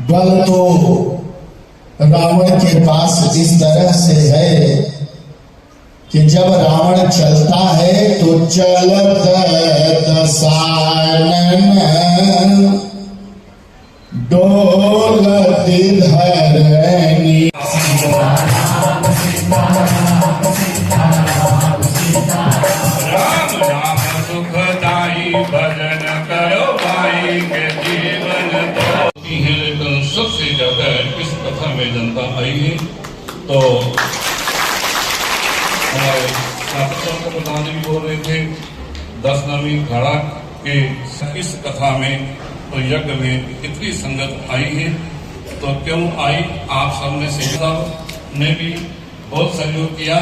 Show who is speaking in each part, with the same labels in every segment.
Speaker 1: बल तो रावण के पास इस तरह से है कि जब रावण चलता है तो चलत दसानन डोलत धरनी।
Speaker 2: राम नाम सुखदाई भजन करो भाई के जीवन तो है। लेकिन सबसे ज्यादा इस कथा में जनता आई है तो हमारे शास्त्रों को प्रधान जी बोल रहे थे 10 नवी घड़ा के इस कथा में तो यज्ञ में इतनी संगत आई है तो क्यों आई। आप सबने साहब ने भी बहुत सहयोग किया।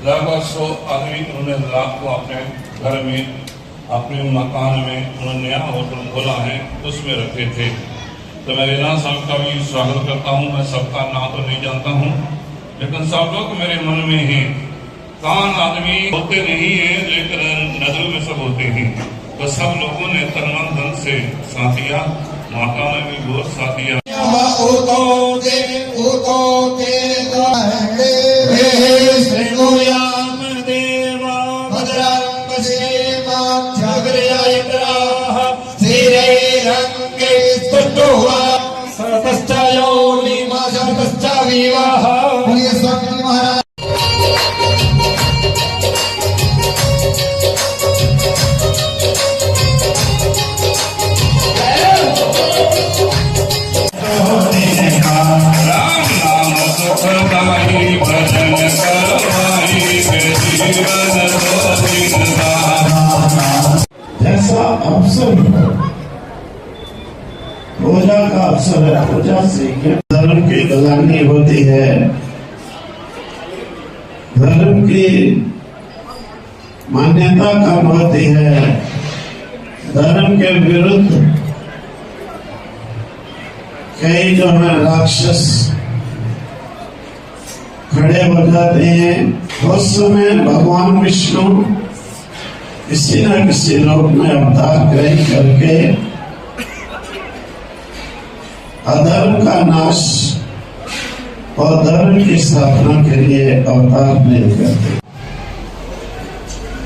Speaker 2: लगभग 100 आदमी उन्होंने रात को अपने घर में अपने मकान में उन्होंने नया होटल खोला है उसमें रखे थे। तो मैं रेना साहब का भी स्वागत करता हूँ। मैं सबका नाम तो नहीं जानता हूँ लेकिन सब लोग मेरे मन में हैं। कान आदमी होते नहीं है लेकिन नजरों में सब होते हैं। तो सब लोगों ने तन मन धन से साथ दिया। माता ने भी बहुत साथ दिया।
Speaker 1: जैसा अवसर पूजा का अवसर है, पूजा से धर्म की गलानी होती है। धर्म की मान्यता कम होती है। धर्म के विरुद्ध कई जो है राक्षस खड़े हो जाते हैं। उस समय भगवान विष्णु किसी न किसी रूप में अवतार ग्रहण करके अधर्म का नाश और धर्म की स्थापना के लिए अवतार नहीं करते।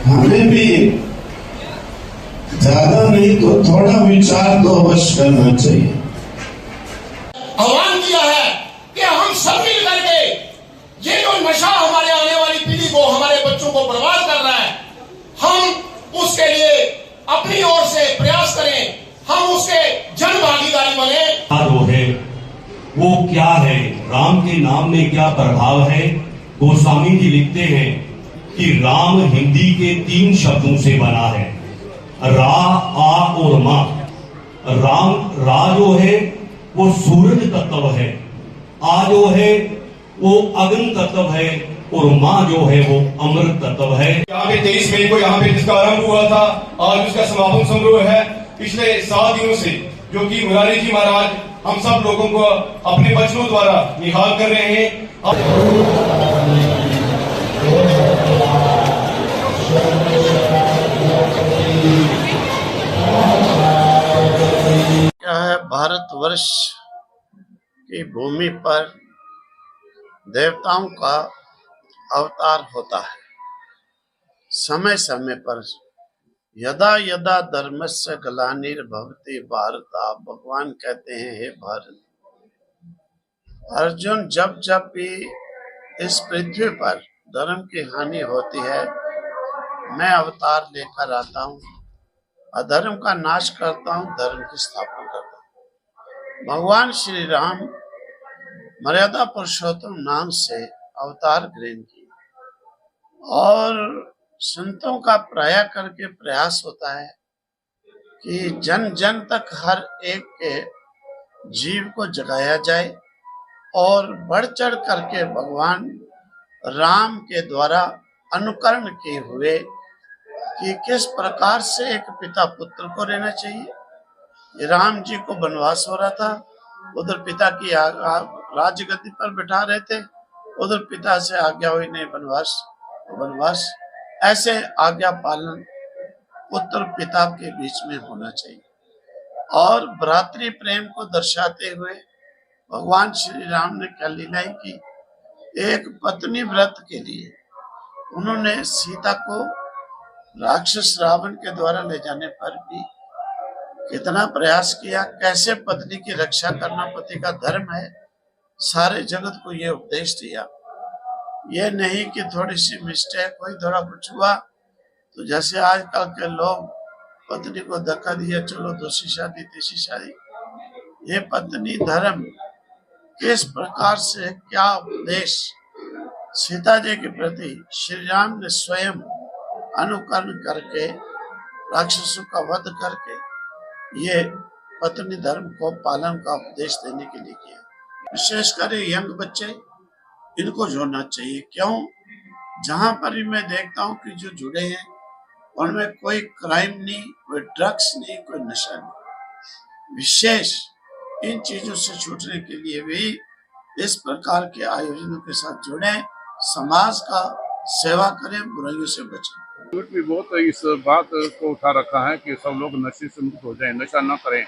Speaker 1: हमें भी ज्यादा नहीं तो थोड़ा विचार तो अवश्य करना चाहिए।
Speaker 3: आह्वान किया है कि हम सब मिल करके ये जो नशा हमारे आने वाली पीढ़ी को, हमारे बच्चों को बर्बाद कर रहा है, हम उसके लिए अपनी ओर से प्रयास करें। हम उसके जन भागीदारी बने।
Speaker 4: वो है वो क्या है, राम के नाम में क्या प्रभाव है। गोस्वामी जी लिखते हैं कि राम हिंदी के 3 शब्दों से बना है, रा, आ और मा। राम, रा जो है वो सूरज तत्व है, आ जो है वो अग्नि तत्व है और माँ जो है वो अमृत तत्व है।
Speaker 5: यहाँ पे 23 मई को यहाँ पे जिसका आरंभ हुआ था, आज उसका समापन समारोह है। पिछले 7 दिनों से जो कि मुरारी जी महाराज हम सब लोगों को अपने वचनों द्वारा निहाल कर रहे हैं।
Speaker 1: क्या है, भारतवर्ष की भूमि पर देवताओं का अवतार होता है। समय समय पर यदा यदा धर्मस्य ग्लानिर्भवति भारत, आप भगवान कहते हैं हे भारत। अर्जुन, जब जब भी इस पृथ्वी पर धर्म की हानि होती है मैं अवतार लेकर आता हूँ, अधर्म का नाश करता हूँ, धर्म की स्थापना करता हूँ। भगवान श्री राम मर्यादा पुरुषोत्तम नाम से अवतार ग्रहण किए और संतों का प्राय करके प्रयास होता है कि जन जन तक हर एक के जीव को जगाया जाए और बढ़ चढ़ करके भगवान राम के द्वारा अनुकरण किए हुए कि किस प्रकार से एक पिता पुत्र को रहना चाहिए। राम जी को वनवास हो रहा था, उधर पिता की राजगद्दी पर बैठा रहे थे, उधर पिता से आज्ञा हुई नहीं वनवास। ऐसे आज्ञा पालन पुत्र पिता के बीच में होना चाहिए और भ्रातृ प्रेम को दर्शाते हुए भगवान श्री राम ने क्या लीलाएं की। एक पत्नी व्रत के लिए उन्होंने सीता को राक्षस रावण के द्वारा ले जाने पर भी कितना प्रयास किया, कैसे पत्नी की रक्षा करना पति का धर्म है। सारे जगत को ये उपदेश दिया। ये नहीं कि थोड़ी सी मिस्टेक हुई, थोड़ा कुछ हुआ तो जैसे आजकल के लोग पत्नी को धक्का दिया, चलो दूसरी शादी तीसरी शादी। ये पत्नी धर्म किस प्रकार से, क्या उपदेश सीता जी के प्रति श्री राम ने स्वयं अनुकरण करके राक्षसों का वध करके ये पत्नी धर्म को पालन का उपदेश देने के लिए किया। विशेषकर यंग बच्चे, इनको जोड़ना चाहिए। क्यों? जहां पर भी मैं देखता हूँ कि जो जुड़े हैं उनमें कोई क्राइम नहीं, कोई ड्रग्स नहीं, कोई नशा नहीं। विशेष इन चीजों से छूटने के लिए भी इस प्रकार के आयोजनों के साथ जुड़े, समाज का सेवा करें, बुराइयों से बचें।
Speaker 2: भी बहुत इस बात को उठा रखा है कि सब लोग नशे से मुक्त हो जाएं, नशा न करें।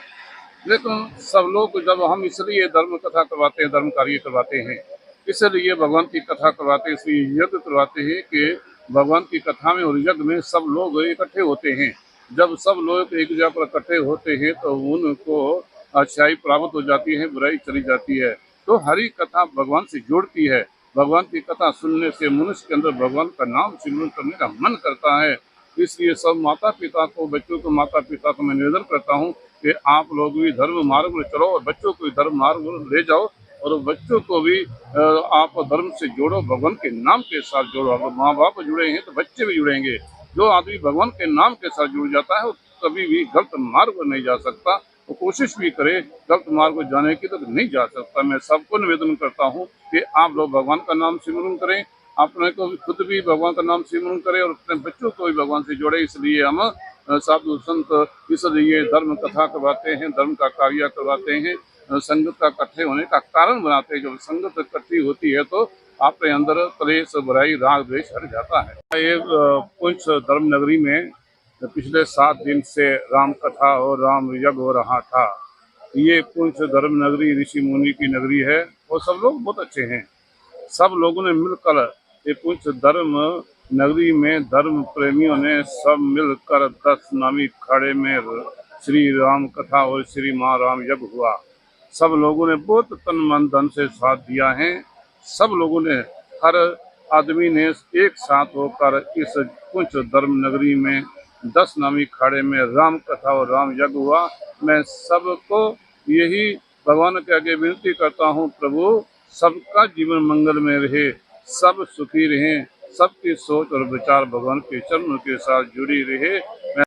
Speaker 2: लेकिन सब लोग, जब हम इसलिए धर्म कथा करवाते हैं, धर्म कार्य करवाते हैं, इसलिए भगवान की कथा करवाते हैं, इसलिए यज्ञ करवाते हैं कि भगवान की कथा में और यज्ञ में सब लोग इकट्ठे होते हैं। जब सब लोग एक जगह पर इकट्ठे होते हैं तो उनको अच्छाई प्राप्त हो जाती है, बुराई चली जाती है। तो हरी कथा भगवान से जोड़ती है। भगवान की कथा सुनने से मनुष्य के अंदर भगवान का नाम सिमरन करने का मन करता है। इसलिए सब माता पिता को, बच्चों को, माता पिता को मैं निवेदन करता हूँ कि आप लोग भी धर्म मार्ग में चलो और बच्चों को भी धर्म मार्ग में ले जाओ और बच्चों को भी आप धर्म से जोड़ो, भगवान के नाम के साथ जोड़ो। अगर माँ बाप जुड़े हैं तो बच्चे भी जुड़ेंगे। जो आदमी भगवान के नाम के साथ जुड़ जाता है वो कभी भी गलत मार्ग पर नहीं जा सकता। वो कोशिश भी करे गलत मार्ग पर जाने की तो नहीं जा सकता। मैं सबको निवेदन करता हूँ कि आप लोग भगवान का नाम सिमरन करें, अपने को भी, खुद भी भगवान का नाम सिमरन करें और अपने बच्चों को भी भगवान से जोड़े। इसलिए हम साधु संत इसलिए धर्म कथा करवाते हैं, धर्म का कार्य करवाते हैं, संगत का इकट्ठे होने का कारण बनाते हैं। जब संगत इकट्ठी होती है तो आपके अंदर क्लेश, बुराई, राग, द्वेष हट जाता है। ये पुंछ धर्म नगरी में पिछले 7 दिन से राम कथा और राम यज्ञ हो रहा था। ये पुंछ धर्म नगरी ऋषि मुनि की नगरी है और सब लोग बहुत अच्छे हैं। सब लोगों ने मिलकर ये पुंछ धर्म नगरी में धर्म प्रेमियों ने सब मिलकर 10 नामी अखाड़े में श्री राम कथा और श्री माँ राम यज्ञ हुआ। सब लोगों ने बहुत तन मन धन से साथ दिया है। सब लोगों ने, हर आदमी ने एक साथ होकर इस पुंछ धर्म नगरी में 10 नामी अखाड़े में राम कथा और राम यज्ञ हुआ। मैं सबको यही भगवान के आगे विनती करता हूँ, प्रभु सबका जीवन मंगल में रहे, सब सुखी रहें, सबकी सोच और विचार भगवान के चरणों के साथ जुड़ी रहे।